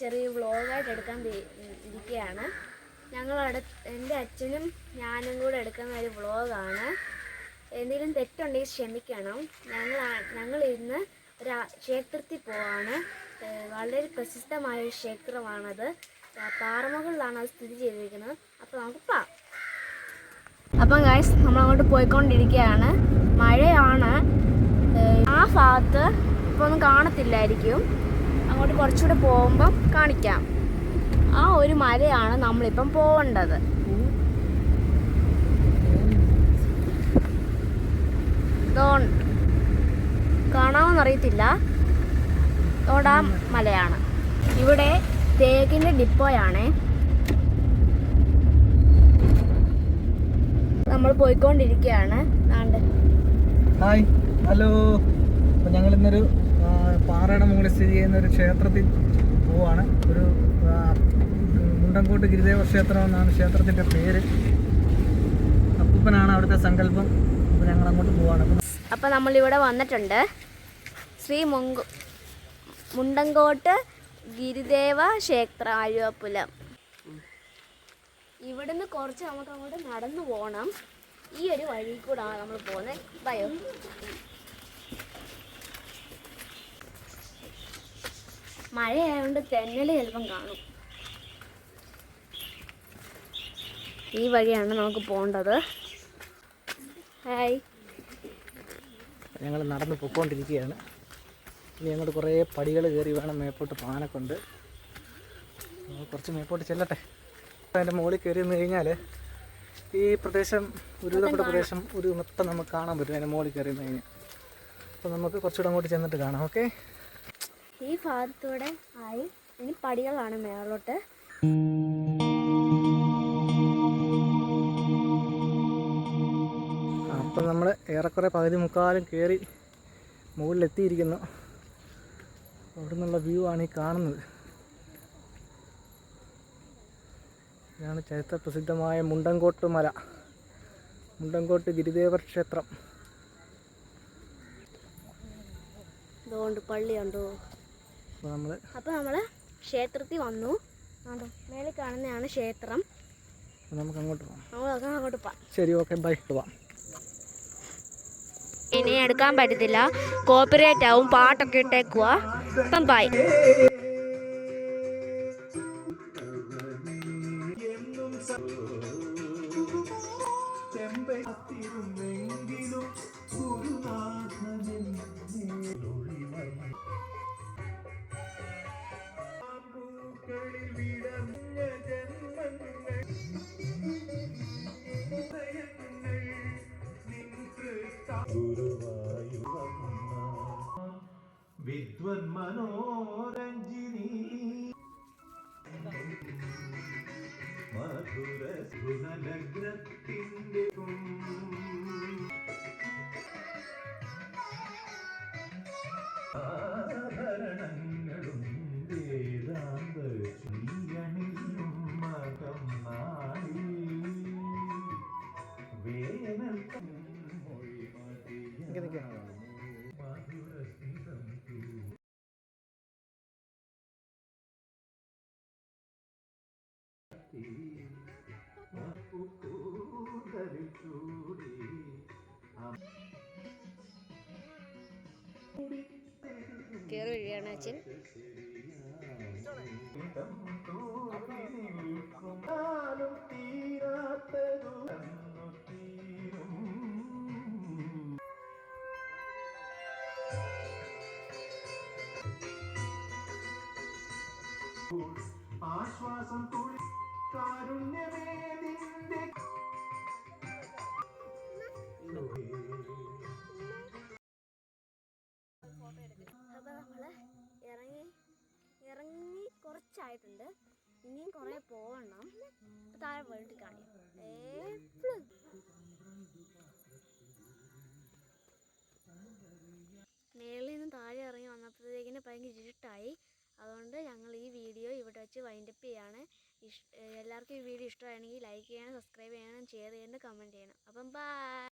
ചെറിയ വ്ളോഗായിട്ട് എടുക്കാൻ ഇരിക്കുകയാണ്. എൻ്റെ അച്ഛനും ഞാനും കൂടെ എടുക്കുന്ന ഒരു വ്ളോഗാണ്. എന്തെങ്കിലും തെറ്റുണ്ടെങ്കിൽ ക്ഷമിക്കണം. ഞങ്ങൾ ഇന്ന് ഒരു ക്ഷേത്രത്തിൽ പോവാണ്. വളരെ പ്രസിദ്ധമായ ഒരു ക്ഷേത്രമാണത്. പാറമുകളിലാണ് അത് സ്ഥിതി ചെയ്തിരിക്കുന്നത്. അപ്പോൾ നമുക്ക് പോവാം. അപ്പം ഗൈസ്, നമ്മളങ്ങോട്ട് പോയിക്കൊണ്ടിരിക്കുകയാണ്. മഴയാണ്. ആ ഭാഗത്ത് ഇപ്പോൾ ഒന്നും കാണത്തില്ലായിരിക്കും. അങ്ങോട്ട് കുറച്ചുകൂടെ പോകുമ്പം കാണിക്കാം. ആ ഒരു മലയാണ് നമ്മളിപ്പം പോവേണ്ടത്. കാണാമെന്നറിയത്തില്ല. ആ മലയാണ്. ഇവിടെ തേക്കിൻ്റെ ഡിപ്പോയാണേ. നമ്മൾ പോയിക്കൊണ്ടിരിക്കുകയാണ്. Hi, hello. അപ്പോൾ ഞങ്ങൾ ഇന്നൊരു പാറയുടെ മുകളിൽ സ്ഥിതി ചെയ്യുന്ന ഒരു ക്ഷേത്രത്തിൽ പോവാണ്. ഒരു മുണ്ടങ്കോട്ട് ഗിരിദേവ ക്ഷേത്രം എന്നാണ് ക്ഷേത്രത്തിൻ്റെ പേര്. അപ്പൂപ്പനാണ് അവിടുത്തെ സങ്കല്പം. അപ്പോൾ ഞങ്ങൾ അങ്ങോട്ട് പോവാണ്. അപ്പോൾ നമ്മളിവിടെ വന്നിട്ടുണ്ട്. ശ്രീ മുണ്ടങ്കോട്ട് ഗിരിദേവ ക്ഷേത്രം അഴുവപ്പുലം. ഇവിടുന്ന് കുറച്ച് നമുക്ക് അങ്ങോട്ട് നടന്നു പോകണം. ഈ ഒരു വഴി കൂടാണ് നമ്മൾ പോകുന്നത്. ബയോ മഴയായതുകൊണ്ട് തെന്നൽ ചിലപ്പം കാണും. ഈ വഴിയാണ് നമുക്ക് പോകേണ്ടത്. ഹായ്, ഞങ്ങൾ നടന്ന് പൊയ്ക്കൊണ്ടിരിക്കുകയാണ്. ഇനി അങ്ങോട്ട് കുറേ പടികൾ കയറി വേണം മേപ്പോട്ട് പാനക്കൊണ്ട്. കുറച്ച് മേപ്പോട്ട് ചെല്ലട്ടെ. അതിൻ്റെ മുകളിൽ കയറി നിന്ന് കഴിഞ്ഞാൽ ഈ പ്രദേശം ഒരുവിധപ്പെട്ട പ്രദേശം ഒരു മൊത്തം നമുക്ക് കാണാൻ പറ്റും. അതിൻ്റെ മുകളിൽ കയറി നിന്ന് കഴിഞ്ഞാൽ. അപ്പോൾ നമുക്ക് കുറച്ചുകൂടെ അങ്ങോട്ട് ചെന്നിട്ട് കാണാം. ഓക്കെ, ഈ ഭാഗത്തൂടെ ആയി ഇനി പടികളാണ് മേലോട്ട്. അപ്പം നമ്മൾ ഏറെക്കുറെ പകുതി മുക്കാലും കയറി മുകളിലെത്തിയിരിക്കുന്നു. അവിടെ നിന്നുള്ള വ്യൂ ആണ് ഈ കാണുന്നത്. ഇതാണ് ചരിത്ര പ്രസിദ്ധമായ മുണ്ടങ്കോട്ട് മല, മുണ്ടങ്കോട്ട് ഗിരിദേവ ക്ഷേത്രം. ഇതുകൊണ്ട് പള്ളിയുണ്ടോ? അപ്പോൾ നമ്മൾ ക്ഷേത്രത്തിൽ വന്നു. മേളിൽ കാണുന്നതാണ് ക്ഷേത്രം. നമുക്ക് അങ്ങോട്ട് പോകാം. അങ്ങോട്ട് പോവാം. ശരി, ഓക്കെ, ബൈ. പോവാം. ഇനി എടുക്കാൻ പറ്റത്തില്ല, കോപ്പിറൈറ്റ് ആവും. പാട്ടൊക്കെ ഇട്ടേക്കുക. അപ്പം ബൈ. വിദ്വൻ മനോരഞ്ജിനി മധുര ഗുണലഗ്രത്തിന്റെ ആഭരണങ്ങളും വേദാന്ത ചീയണിയും മകം നാളി വേനൽ മൊഴി മതിയ കേറി വരികയാണ് അച്ഛൻ. ആശ്വാസം തുളി കാരുണ്യമേ നിന്റെ അപ്പോൾ നമ്മൾ ഇറങ്ങി കുറച്ചായിട്ടുണ്ട്. ഇനിയും കുറേ പോകണം. താഴെ പോയിട്ട് കാണിക്കാം. മേളിൽ നിന്ന് താഴെ ഇറങ്ങി വന്നപ്പോഴത്തേക്കിന് ഭയങ്കര ഇരുട്ടായി. അതുകൊണ്ട് ഞങ്ങൾ ഈ വീഡിയോ ഇവിടെ വെച്ച് വൈൻഡപ്പ് ചെയ്യാണ്. എല്ലാവർക്കും ഈ വീഡിയോ ഇഷ്ടമാണെങ്കിൽ ലൈക്ക് ചെയ്യണം, സബ്സ്ക്രൈബ് ചെയ്യണം, ഷെയർ ചെയ്യണം, കമൻറ്റ് ചെയ്യണം. അപ്പം ബൈ.